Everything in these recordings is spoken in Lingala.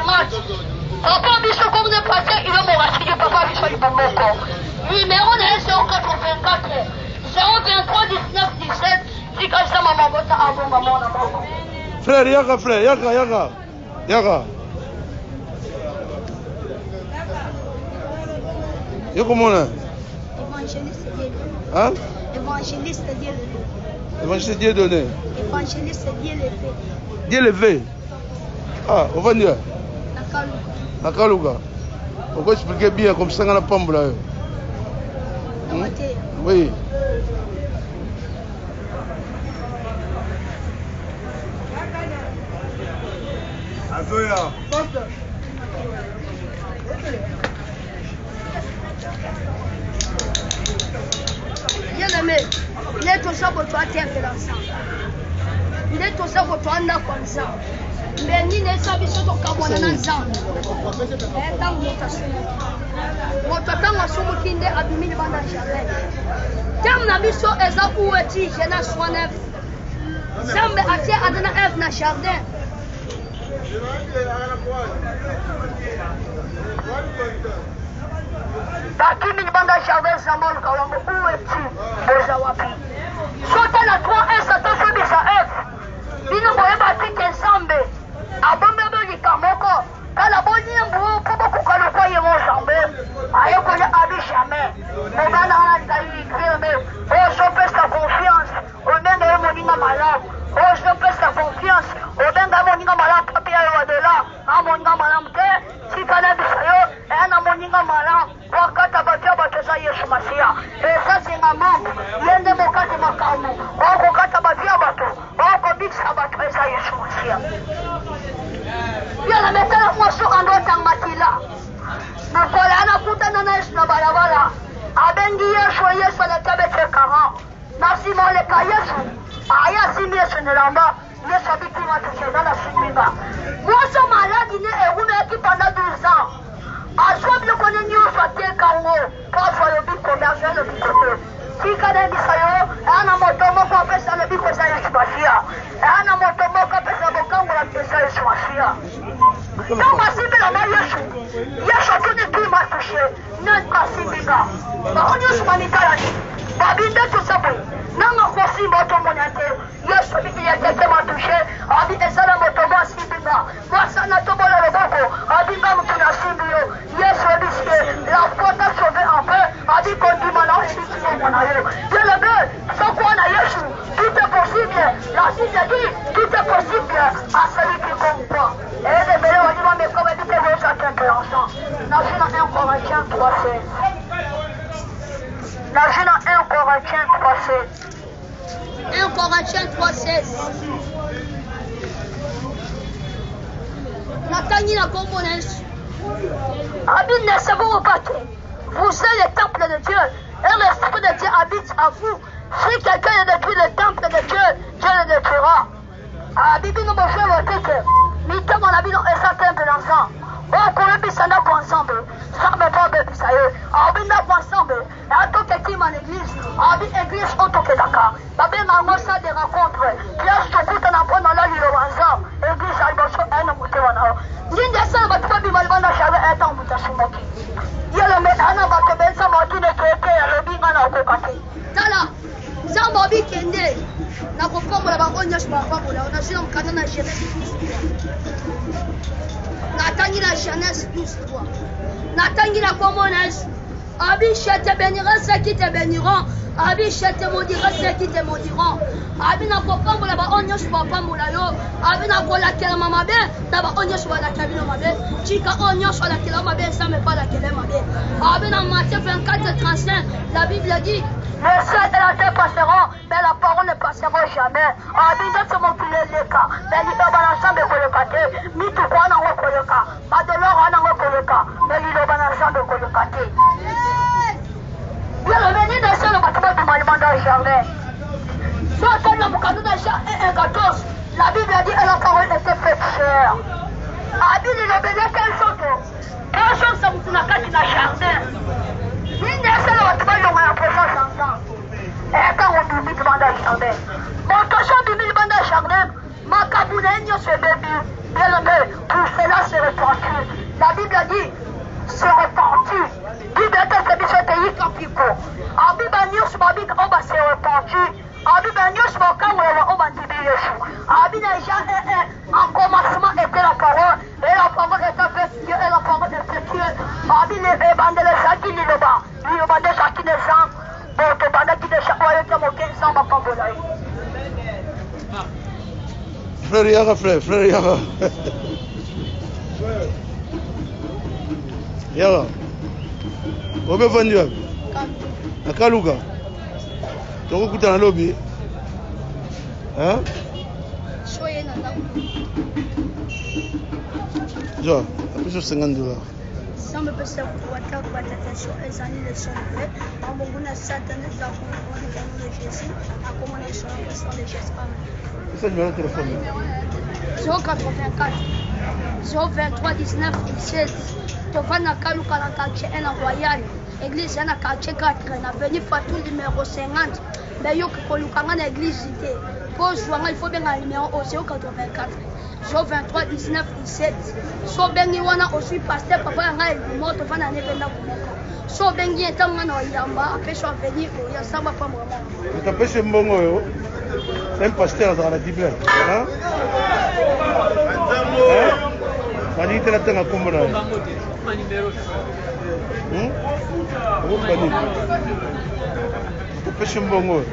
match. Papa Bicho, comme on est passé, il est mon racine, Papa Bicho, il bombe encore. Numéro 084 023 19 17. Si quand ça, maman, ça a bon, maman, maman. Frère, Yaga. Yo, comment là? Évangéliste Dieu. Hein? Évangéliste Dieu levé. Évangéliste Dieu donné. Évangéliste Dieu levé. Dieu levé. Ah, on va dire. Nakaluka. Pourquoi expliquer bien comme ça dans la pomme là? Oui. Bien aimé, il est tout ça pour toi, tiens, que l'ensemble. Il est tout ça pour toi, on a comme ça. Mais ni ne savent pas ton carbone ensemble. Et tant que tu as su, tu as su qu'il y a 2000 bandes à jamais. Tiens, on a mis sur Eza où est-il, j'ai na soin. Sambe atie adana F na jardin. Baki mini banda jardin Zambol Kawango, où es-tu? Bozawapi. Sauter la 3-1, ça te fait bisa F. Bino boye bati Kensambe. Abombe di Kamoko. Kala boni mbo pobo kukalo kwa yemo Zambe. Ayo kwenye abi jamais. Mobana wana nitayi kreme. Oh, je pèse ta confiance. Omenga yo moninga malade. Oh, je pèse ta confiance. Omenga moninga malade. Papi ayo wadela. Amoninga malade te. Si kana bisayo. Ena moninga malade. Wakata batia bateza Yesu Masia. Esa singa mambo. Yende mokati makamu. Wako kata batia bato. Wako biksa bato esa Yesu Masia. Yala metala mwaso andota matila. Mukole anakutana na Yesu na barabara. Abengi Yesu anatebete kama. Nasimo leka Yesu. Aya simi Yesu nelamba. Yesu abiti matushe na simbiba. Mwaso maladi ne erume eki pendant 12 ans. Aswa bile kone nyuso ateka ngo. Paswa yo biko berge le bikote. Sika ne bisayo. Ana motomoko apesa le biko sa Yesu Masia. Ana motomoko apesa bokango la pesa Yesu Masia. Dans ma simbiba na Yesu. Yesu atone tu matushe. Nanga simbiba. Ba Yesu manitalani. Babinde tout ça. Nanga kosi moto monate. Yesu biki ya tete matushe. Abi esala motoba simbiba. Wasana tobola loboko. Abi ngamu tuna simbio. Yesu bisi la foi t'a sauvé en paix. Abi kondimana bisi monayo. Dieu le veut. Sans quoi na Yesu. Tout est possible. La Bible dit tout est possible à celui qui compte pas. Et les bébés on dit mais comme dit que vous êtes intéressant. Dans 1 Corinthiens 3:16. Dans 1 Corinthiens 3:16. 1 Corinthiens 3:16. Natani na componence. Habite ne savons pas que vous êtes le temple de Dieu et l'Esprit de Dieu habite à vous. Si quelqu'un détruit le temple de Dieu, Dieu le détruira. Habite nous me fait voter que nous sommes en habit et ça temple d'enfant. On pourrait bien s'en avoir ensemble. Ça me pas bien ça y est. Habite nous ensemble. Et à tout petit en église. Habite église en tout cas. Babé maman ça des rencontres. Pièce tout tout en apprenant là il ensemble. Église à l'bosso un monté wana. Ninde ça va pas bien mal bana chave est en muta sumaki. Yele me ana ba ke bensa matu ne keke ya lobi ngana ko kate. Tala. Ça mobi kende. Na ko kombo la ba onya shba ba bola ona sino mkana na Genèse 12. Natangi la Genèse 12:3. Natangi la commonesse. Abi je te bénirai ceux qui te béniront. Abi je te maudirai ceux qui te maudiront. Abi na ko kombo la ba onya shba ba bola yo. Abi na ko la kela mama be. Ta ba onya shba la kabino mabe. Chika onya shba la kela mabe ça me pas la kela mabe. Abi na Matthieu 24:35. La Bible dit le ciel et la terre passeront, mais la parole ne passera jamais. Abinda se montrer les cas, mais il va l'ensemble de colocate. Ni tout quoi n'en recoloca. Pas de l'or en recoloca, mais il va l'ensemble de colocate. Il y a le venu de ce le bâtiment du monument d'un jardin. Soit dans le boucanou d'un jardin 1:14, la Bible a dit que la parole était faite chair. Abin il obéit quelle chose? Quelle chose ça vous n'a qu'à dans le jardin? Il n'y a seul bâtiment qui a présence ensemble. Et quand on dit 1000 bandes à jardin, mon cochon du 1000 bandes à jardin, ma caboune se bébé, Bien-aimé, pour cela se repentir. La Bible dit, se repentir. Bible est ce biso te yikapiko. Abiba news babik oba se repentir. Abiba news bokangola oba ndibi Yesu. Abina ja en commencement était la parole et la parole est avec Dieu et la parole est Dieu. Abine ebandele saki liloba. Liloba saki ne sang. Bon to banda ki de chakoye ke mo ken sang bakambola. Frère Yara, frère Yara. Yara. Obe vendu. Akaluka. Toko kuta na lobby. Hein? Soyez là. Jo, après $50. Ça me peut servir pour attaquer sur les années de son père. En bon goût, Satan est là pour voir les canons de Jésus. À comment les choses sont les Jésus. C'est ça numéro de téléphone. 084 023 19 17. Tovana Kaluka na quartier 1 à Royal. Église 1 à quartier 4. Na venu Fatou numéro 50. Mais yo kolukanga na église idée. Pour jouer, il faut bien un numéro au 084 023 19 17. So bengi wana aussi pasteur papa yanga moto vana nependa kumoko. So bengi etanga na yamba apesho venir au yasamba pa mama. Tu pêché mbongo yo. C'est un pasteur dans la Bible. Hein? Mani tena tanga kumbona. Tu pêché mbongo.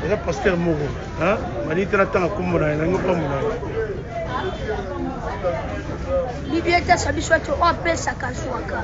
C'est un pasteur moko. Hein? Mani tena tanga kumbona na ngopa mona. Bibieta sabiswato o pesa kaswaka.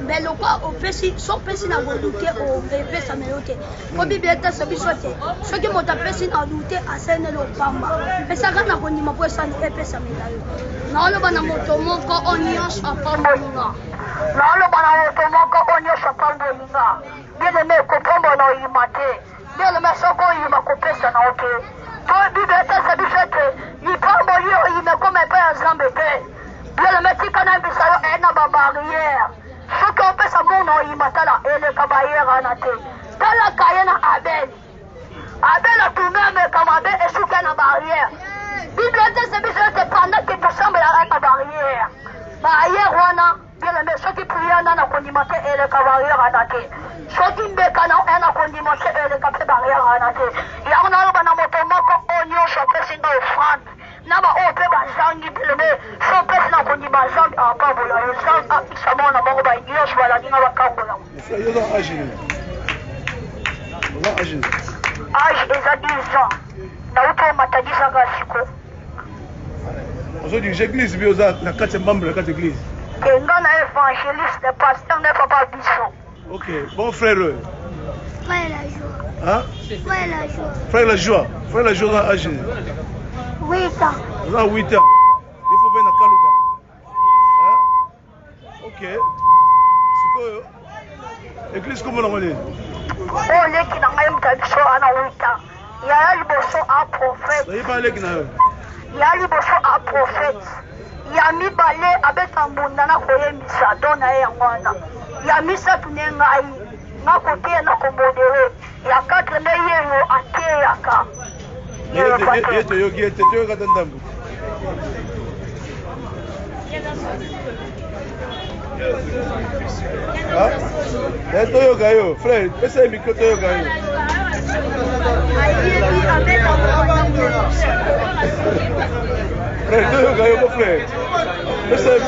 Mbelo kwa o pesi so pesi na godute o pesa melote. Ko bibieta sabiswate. So ke mota pesi na godute asene lo pamba. Pesa kana ko ndima po sana e pesa medayo. Na lo bana moto moko onions apamba linga. Na lo bana moto moko onions apamba linga. Bien me ko pombo na imate. Bien me so ko yima ko pesa na oke. To bibieta sabiswate. Ni pombo yo yime ko me pa zambete. Bien le métier quand même ça est na barrière. Ce qu'on peut savoir non il matala et le barrière en até. Dans la kayena Abel. Abel a tout même comme Abel et sous na barrière. Bible dit c'est bien que pendant que tu sembles à la barrière. Barrière wana bien le métier qui prie na condimenter et le barrière en até. Ce qui me kana na condimenter et le barrière en até. Ya on a na moto moko onyo chope singa offrande. Naba ope bazangi peleme so pesi na kondi bazangi akambola ezanga kisamo na bango ba Yesu wala ninga bakambola. C'est yo dans agile. On agile. Âge eza 10 ans. Na uto matagisa ga siko. Aujourd'hui l'église bi oza na kati membre na kati église. Kenga na évangéliste le pasteur ne papa biso. OK, bon frère. Frère la joie. Hein? Frère la joie. Frère la joie. Frère la joie dans agile. 8 ans. Vous avez 8 ans. Il faut venir à Kaluka. Hein? Ok. C'est quoi? L'église, comment on est? Oh, les qui n'ont même pas besoin à 8 ans. Il y a liboso à prophète. Il y a liboso à prophète. Il y a mis balai avec un mondana koye misa dona ya ngwana. Il y a mis ça tout n'engai. Na côté na kombodere. Il y a 4 meilleurs à Teyaka. Frère, essaye le micro, frère, mon frère. Essaye.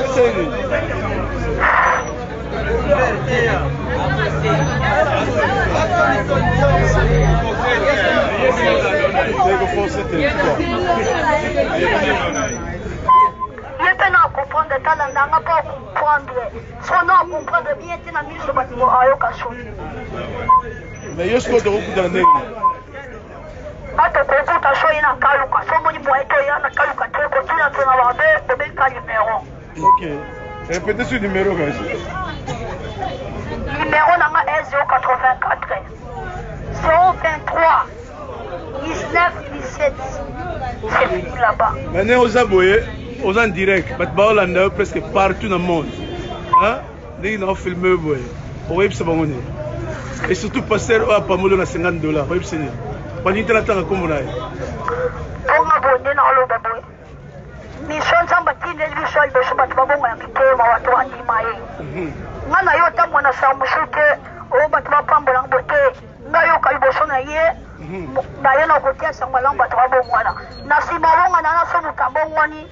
Il est à comprendre de talent, n'a pas comprendre. Son nom comprendre bien, c'est la mise de bâtiment à Yokacho. Mais je suis dans le nez. Ato kokuta show ina kaluka. Somo ni mwaito yana kaluka. Teko tuna tunawabe, obeka numéro. Ok. Répétez ce numéro, guys. Numéro nanga est 084 023 19 17. C'est fini là-bas. Maintenant, aux aboyés, aux en direct, on presque partout dans le monde. Hein? Dès qu'on a filmé, on va y aller. Et surtout, passer à Pamolo à $50. On va y aller. On va y aller. On va y aller. Mission Samba atindeli biso liboso bato babongo ya kitema bato bandima ye nga na yo ntango na saa mosu te oyo bato bapambola ngo te nga yoka liboso na ye na ye na kotia sango malamu bato babongwana na nsima bongwana naso mutambongwani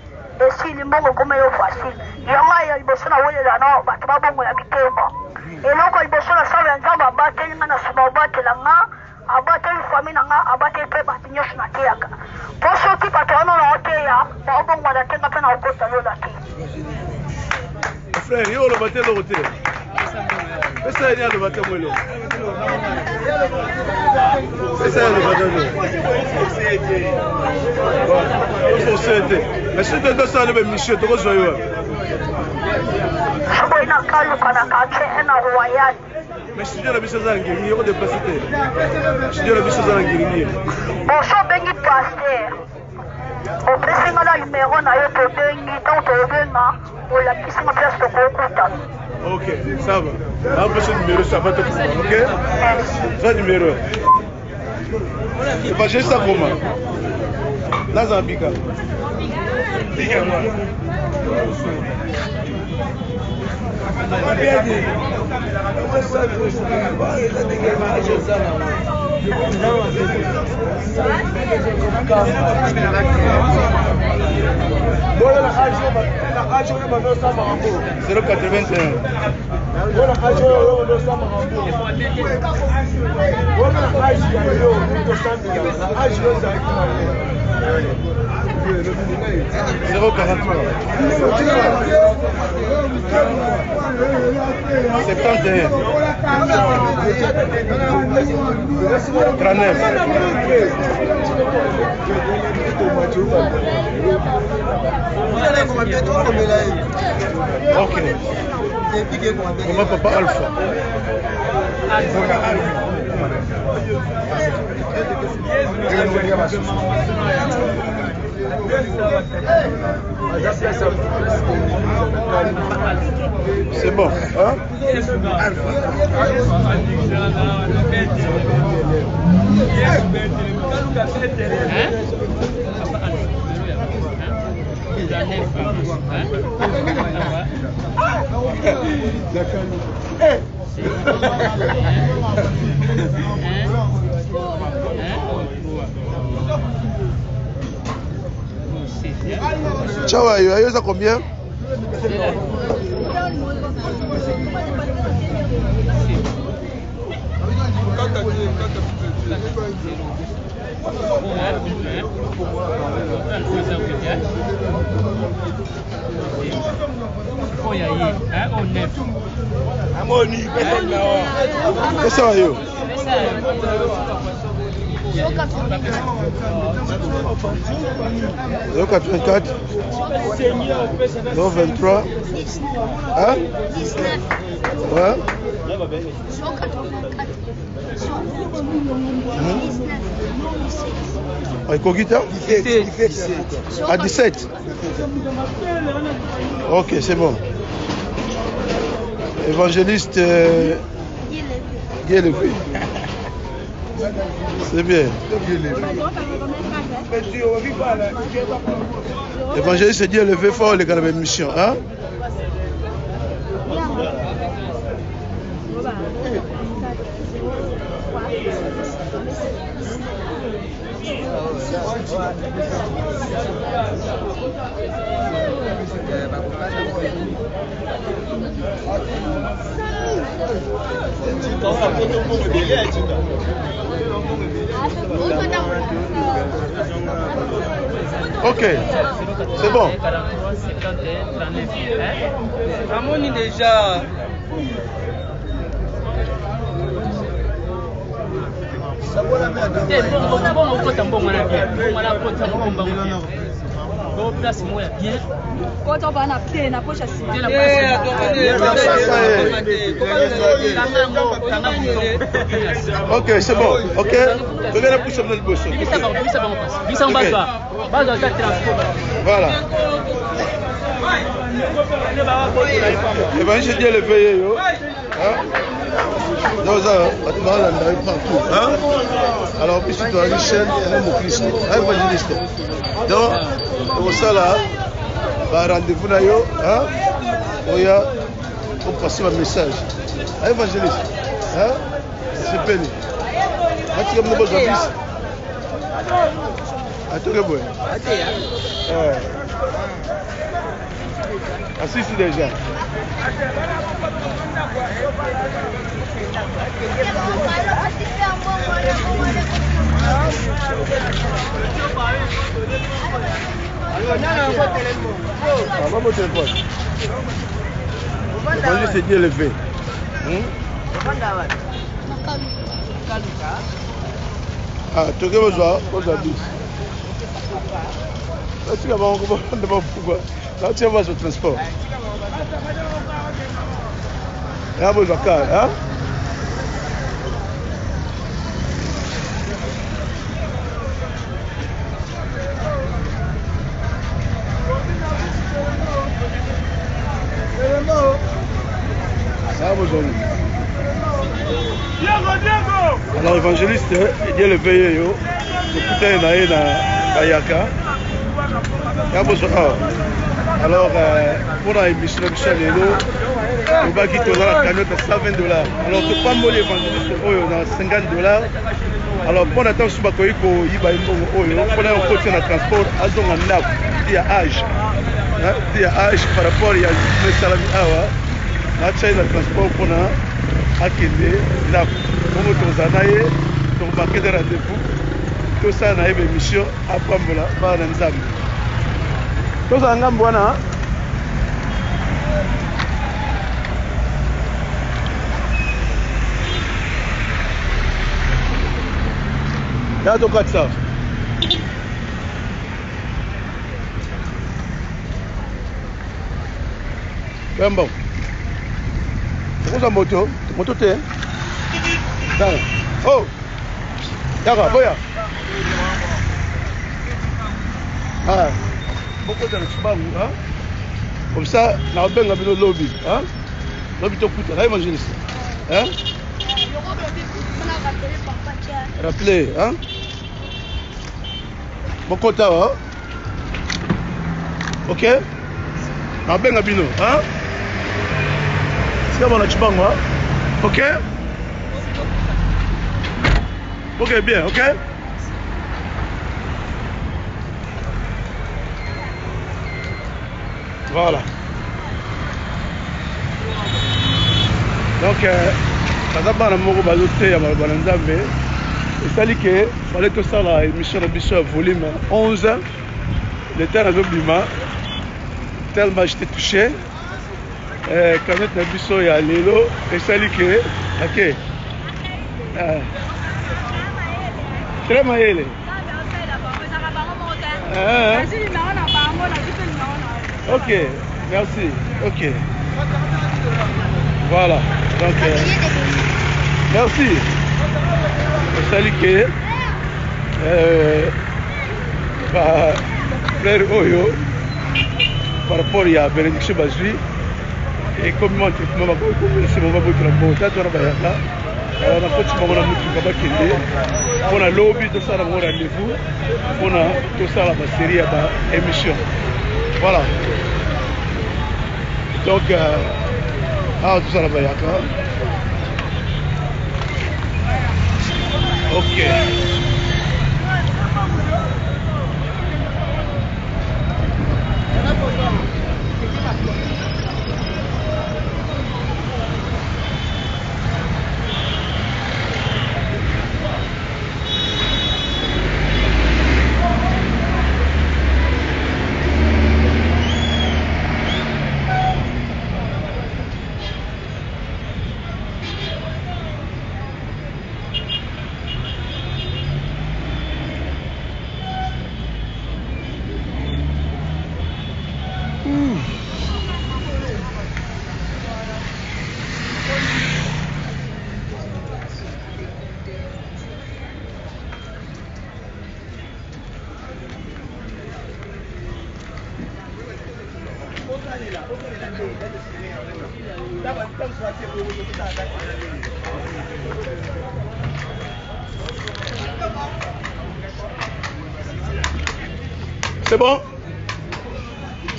esili mbongo ekoma yo facile yango ya liboso na welela no bato babongo ya kitema eloko liboso na sala ya nzambe abateli nga na nsima obatela nga abateli fami na nga abateli mpe bato nyonso nateyaka mpo soki bato wana na oteya baobongwana te nga mpe na okota lola te frère yo oloba te eloko te pesa ye ni aloba te mo eloko pesa ye aloba te société mais soki tosala lobe mission tokozwa yo soki nakaluka na kake na royal mais studio na biso eza na ngiringi yoko déplace te studio na biso eza na ngiringi boso obengi paster opesi nga na numero na yo tobengi ntango tobenga olakisi nga place tokokuta ok ça va apesa numéro ça va te prendre ok ça numéro évangéliste akoma naza bika Ok. Comment papa Alpha? C'est bon, hein? Ciao, ayo ça combien? C'est ça, yo. 084 023 hein? 19 Ouais. 184 Cogita? À 17. Ok, c'est bon. Évangéliste Guy Levé. C'est bien. Évangéliste Dieu levé fort les gars de la mission, hein? Ok, c'est bon. Ramoni déjà. Ok, c'est bon. Ok. Voilà. Évangile Dieu le veille, yo. Partout. Hein? Alors, puis tu dois aller chez un Christ, un évangéliste. Donc, pour ça là, rendez-vous na yo, hein? Oya, on passe un message. Évangéliste, hein? C'est peni. Tu comme nous besoin de bis. Attends que bon. Assiste déjà. Va mon téléphone. Manger c'est bien levé. Ah, tu as besoin bis. Tu as besoin là, tu vas au transport. Là, vous avez hein? Alors, évangéliste, il y a le veillé, tout est dans Yaka. Alors, pour la émission de Michel Lelo, on va quitter la cagnotte à $120. Alors, tu pas mal évangéliste, on a $50. Alors, pour l'instant, je vais un transport à il y a âge. Il y a âge par rapport à le salami awa. Là, tu as le transport pour la Akende. Là, on va te marquer des rendez-vous. Tout ça, on a une émission à Pambola, par Nzambi. Tout ça, on a un bon an. Il y a donc ça. Ben bon. Pourquoi ça moto? Moto t'es? Oh! Yaka, boya! Ah! Beaucoup de gens, hein? Comme ça, on a bien le lobby, hein? Lobby tout coûte, là, évangéliste. Hein? Rappelez, hein? Beaucoup de temps, hein? Ok? On a bien le bino, hein? C'est bon, là, tu parles, moi? Ok? Ok, bien, ok? Voilà. Donc, quand on a été à Malbanzambe, il fallait que ça, la émission de Bishop, volume 11, le terrain de Bima, tellement j'étais touché. Quand on a Bishop et à Lelo, il fallait que, ok. Très maïle. Ok, merci. Ok. Voilà. Donc, merci. Salut que frère Oyo, par rapport à Bénédiction Bazui, et comme moi, je suis on a lobby de ça, on a rendez-vous, on a tout ça, la série à émission. Voilà. Donc, tout ça là-bas, d'accord. Ok. C'est bon?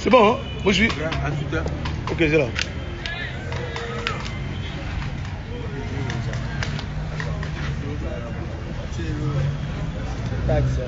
C'est bon, hein? Moi je suis. Ok, c'est là. Taxe.